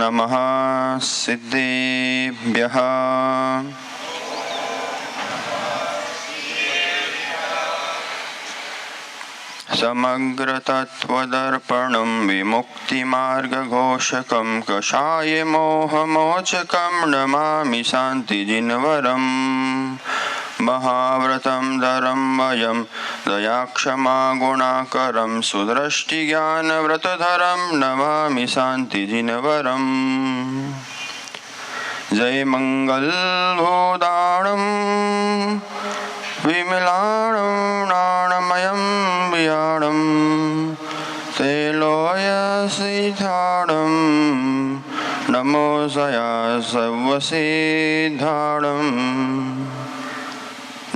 नमः सिद्धेभ्यः। समग्रतत्त्वदर्पणं विमुक्तिमार्गघोषकं कषाये मोहमोचकं नमामि शान्तिजिनवरम्। महाव्रतं धरं वयं दयाक्षमा गुणाकरं सुदृष्टिज्ञानव्रतधरं नमामि शान्तिजिनवरम्। जय मंगलभूदाणं विमलाणं नाणमयं वियाणं तेलोयसिद्धाणं नमो सया सर्वसिद्धाणं।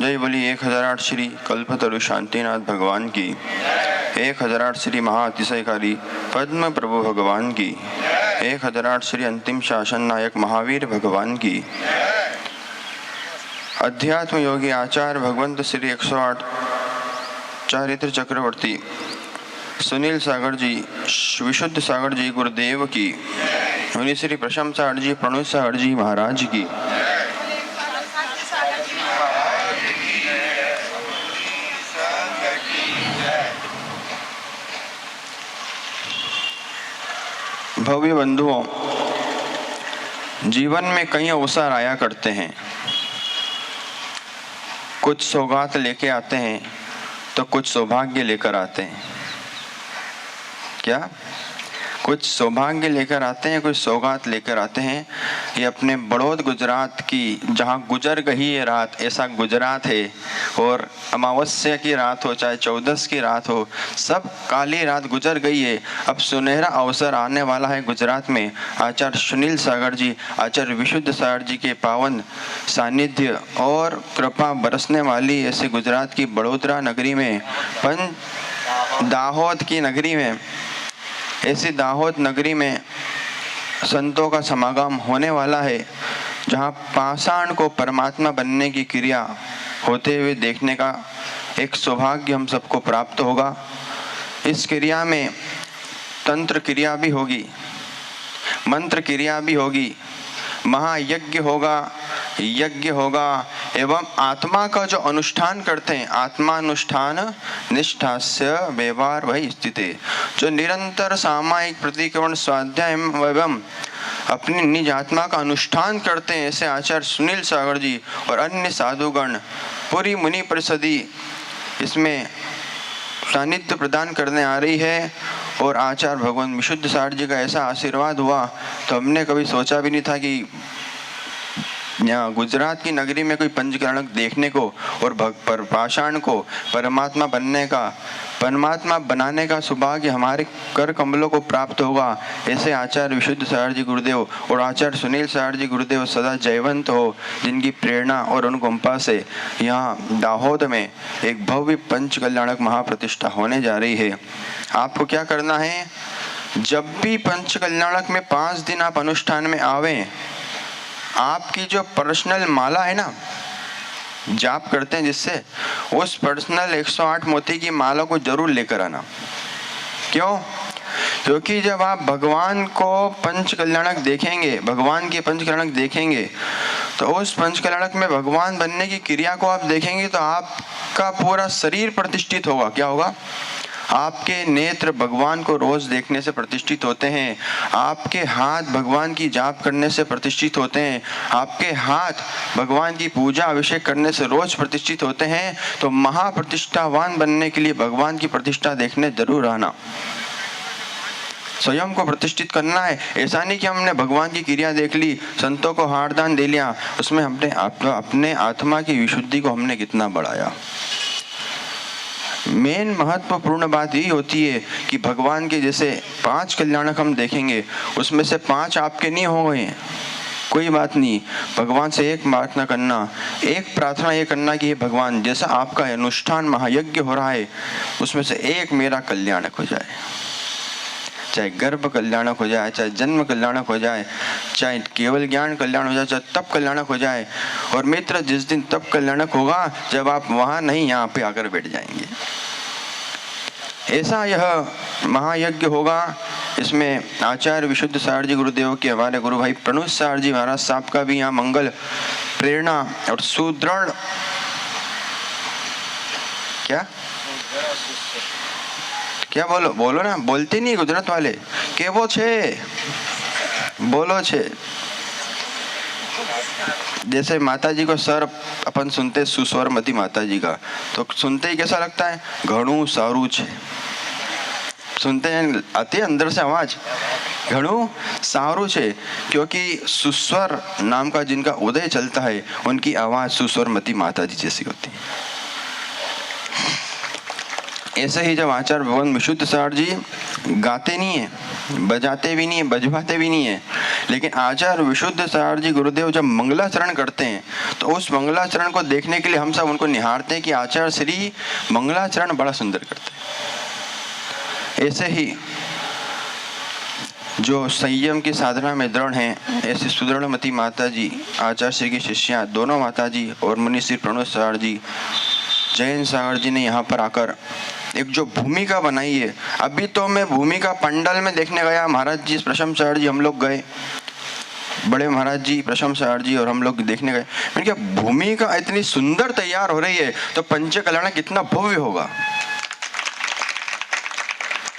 जय बोली 1008 श्री कल्पतरु शांतिनाथ भगवान की, 1008 श्री महाअतिशयकारी पद्म प्रभु भगवान की, 1008 श्री अंतिम शासन नायक महावीर भगवान की। अध्यात्म योगी आचार्य भगवंत श्री 108 चारित्र चक्रवर्ती सुनील सागर जी, विशुद्ध सागर जी गुरुदेव की, मुनि श्री प्रशम सागर जी, प्रणुत सागर जी महाराज की। भव्य बंधुओं, जीवन में कई अवसर आया करते हैं। कुछ सौगात लेके आते हैं तो कुछ सौभाग्य लेकर आते हैं। क्या? कुछ सौभाग्य लेकर आते हैं, कुछ सौगात लेकर आते हैं। ये अपने बड़ौद गुजरात की, जहाँ गुजर गई ये रात, ऐसा गुजरात है। और अमावस्या की रात हो चाहे 14 की रात हो, सब काली रात गुजर गई है। अब सुनहरा अवसर आने वाला है गुजरात में। आचार्य सुनील सागर जी, आचार्य विशुद्ध सागर जी के पावन सानिध्य और कृपा बरसने वाली ऐसे गुजरात की बड़ोदरा नगरी में, दाहोद की नगरी में, ऐसी दाहोद नगरी में संतों का समागम होने वाला है, जहाँ पाषाण को परमात्मा बनने की क्रिया होते हुए देखने का एक सौभाग्य हम सबको प्राप्त होगा। इस क्रिया में तंत्र क्रिया भी होगी, मंत्र क्रिया भी होगी, महायज्ञ होगा, यज्ञ होगा एवं आत्मा का जो अनुष्ठान करते हैं, आत्मानुष्ठान निष्ठास्य व्यवहार वही स्थिति, जो निरंतर सामायिक प्रतिक्रमण स्वाध्याय एवं अपनी निज आत्मा का अनुष्ठान करते हैं, ऐसे आचार्य सुनील सागर जी और अन्य साधुगण, पूरी मुनि परिषदी इसमें सानिध्य प्रदान करने आ रही है। और आचार्य भगवान विशुद्ध सागर जी का ऐसा आशीर्वाद हुआ तो हमने कभी सोचा भी नहीं था कि यहाँ गुजरात की नगरी में कोई पंचकरणक देखने को और पाषाण को परमात्मा बनने का, परमात्मा बनाने का सौभाग्य हमारे कर कमलों को प्राप्त होगा। ऐसे आचार्य विशुद्ध सागर जी गुरुदेव और आचार्य सुनील सागर जी गुरुदेव सदा जयवंत हो, जिनकी प्रेरणा और अनुकंपा से यहाँ दाहोद में एक भव्य पंच कल्याणक महाप्रतिष्ठा होने जा रही है। आपको क्या करना है? जब भी पंच कल्याणक में 5 दिन आप अनुष्ठान में आवें, आपकी जो पर्सनल माला है ना, जाप करते हैं जिससे, उस पर्सनल 108 मोती की माला को जरूर लेकर आना। क्यों? क्योंकि जब आप भगवान को पंच कल्याणक देखेंगे, भगवान के पंच कल्याणक देखेंगे, तो उस पंच कल्याणक में भगवान बनने की क्रिया को आप देखेंगे तो आपका पूरा शरीर प्रतिष्ठित होगा। क्या होगा? आपके नेत्र भगवान को रोज देखने से प्रतिष्ठित होते हैं, आपके हाथ भगवान की जाप करने से प्रतिष्ठित होते हैं, आपके हाथ भगवान की पूजा अभिषेक करने से रोज प्रतिष्ठित होते हैं। तो महाप्रतिष्ठावान बनने के लिए भगवान की प्रतिष्ठा देखने जरूर आना। स्वयं को प्रतिष्ठित करना है। ऐसा नहीं कि हमने भगवान की क्रिया देख ली, संतों को हारदान दे लिया, उसमें हमने अपने आत्मा की विशुद्धि को हमने कितना बढ़ाया। मेन महत्वपूर्ण बात यही होती है कि भगवान के जैसे 5 कल्याणक हम देखेंगे, उसमें से 5 आपके नहीं हो गए, कोई बात नहीं। भगवान से एक प्रार्थना करना, एक प्रार्थना ये करना कि भगवान जैसा आपका अनुष्ठान महायज्ञ हो रहा है, उसमें से एक मेरा कल्याणक हो जाए। चाहे गर्भ कल्याणक हो जाए, चाहे जन्म कल्याणक हो जाए, चाहे केवल ज्ञान कल्याण हो जाए, चाहे तप कल्याणक हो जाए। और मित्र, जिस दिन तप कल्याणक होगा जब आप वहां नहीं यहाँ पे आकर बैठ जाएंगे, ऐसा यह महायज्ञ होगा। इसमें आचार्य विशुद्ध सार जी गुरुदेव के हमारे गुरु भाई प्रणुत सार जी महाराज साहब का भी यहाँ मंगल प्रेरणा और सुदृढ़ क्या बोलो ना, बोलते नहीं गुजरात वाले, केवो छे बोलो छे। जैसे माता जी को सर अपन सुनते सुस्वरमती माता जी का, तो सुनते ही कैसा लगता है, घणु सारू छे, सुनते हैं आती है अंदर से आवाज, घणु सारू छे, क्योंकि सुस्वर नाम का जिनका उदय चलता है उनकी आवाज सुस्वरमती माता जी जैसी होती है। ऐसे ही जब आचार्य भगवान विशुद्ध सार जी गाते नहीं है, बजाते भी नहीं है, बजवाते भी नहीं है, लेकिन आचार्य विशुद्ध सार जी गुरुदेव जब मंगलाचरण करते हैं तो उस मंगलाचरण को देखने के लिए हम सब उनको निहारते हैं कि आचार्य श्री मंगलाचरण बड़ा सुंदर करते हैं। ऐसे ही जो संयम की साधना में दृढ़ हैं, ऐसे सुदृढ़मती माता जी आचार्य श्री की शिष्या दोनों माता जी और मुनि श्री प्रणुत सागर जी, जैन सागर जी ने यहाँ पर आकर एक जो भूमिका बनाई है। अभी तो मैं भूमिका पंडल में देखने गया, महाराज जी प्रशम सागर जी हम लोग गए, बड़े महाराज जी प्रशम सागर जी और हम लोग देखने गए। मैंने कहा भूमिका इतनी सुंदर तैयार हो रही है तो पंच कल्याण कितना भव्य होगा।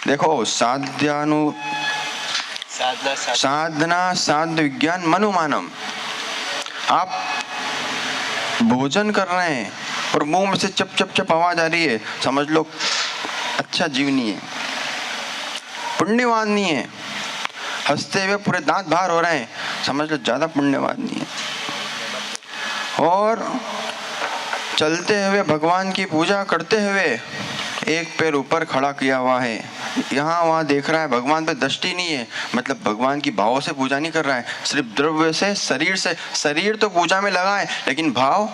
देखो साधना साध्य विज्ञान मनुमानम, आप भोजन कर रहे हैं और मुंह में से चप चप चप आवाज आ रही है, समझ लो अच्छा जीव नहीं है, पुण्यवान नहीं है। हंसते हुए पूरे दांत बाहर हो रहे हैं, समझ लो ज्यादा पुण्यवान नहीं है। और चलते हुए भगवान की पूजा करते हुए एक पैर ऊपर खड़ा किया हुआ है, यहाँ वहाँ देख रहा है, भगवान पे दृष्टि नहीं है, मतलब भगवान की भाव से पूजा नहीं कर रहा है, सिर्फ द्रव्य से शरीर तो पूजा में लगा है लेकिन भाव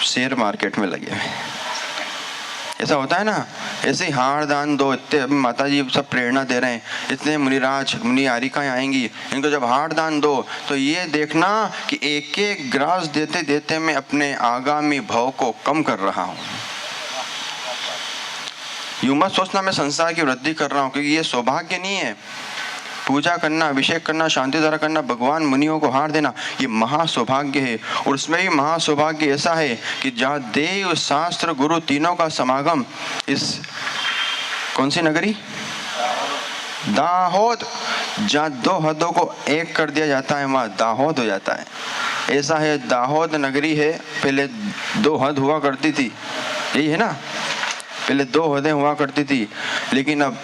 शेयर मार्केट में लगे हुए। ऐसा होता है ना, ऐसे ही हार दान दो, इतने अभी माता जी सब प्रेरणा दे रहे हैं, इतने मुनिराज मुनि आरिकाएं आएंगी, इनको जब हार दान दो तो ये देखना कि एक एक ग्रास देते देते मैं अपने आगामी भाव को कम कर रहा हूँ। यूं मत सोचना मैं संसार की वृद्धि कर रहा हूँ, क्योंकि ये सौभाग्य नहीं है। पूजा करना, अभिषेक करना, शांति धारा करना, भगवान मुनियों को हार देना, ये महासौभाग्य है। और उसमें भी महासौभाग्य ऐसा है कि जहाँ देव शास्त्र गुरु तीनों का समागम, इस कौन सी नगरी दाहोद, जहाँ दो हदों को एक कर दिया जाता है वहाँ दाहोद हो जाता है। ऐसा है, दाहोद नगरी है, पहले दो हद हुआ करती थी, यही है ना, पहले दो हदें हुआ करती थी, लेकिन अब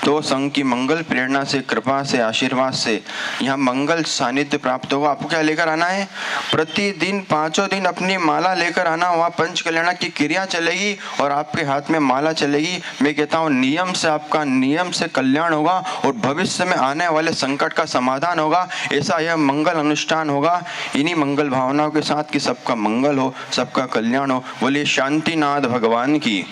दो संघ की मंगल प्रेरणा से, कृपा से, आशीर्वाद से यहाँ मंगल सानिध्य प्राप्त होगा। आपको क्या लेकर आना है, प्रतिदिन 5 दिन अपनी माला लेकर आना, वहाँ पंच कल्याण की क्रिया चलेगी और आपके हाथ में माला चलेगी। मैं कहता हूँ नियम से आपका नियम से कल्याण होगा और भविष्य में आने वाले संकट का समाधान होगा। ऐसा यह मंगल अनुष्ठान होगा। इन्हीं मंगल भावनाओं के साथ कि सबका मंगल हो, सबका कल्याण हो। बोलिए शांतिनाथ भगवान की।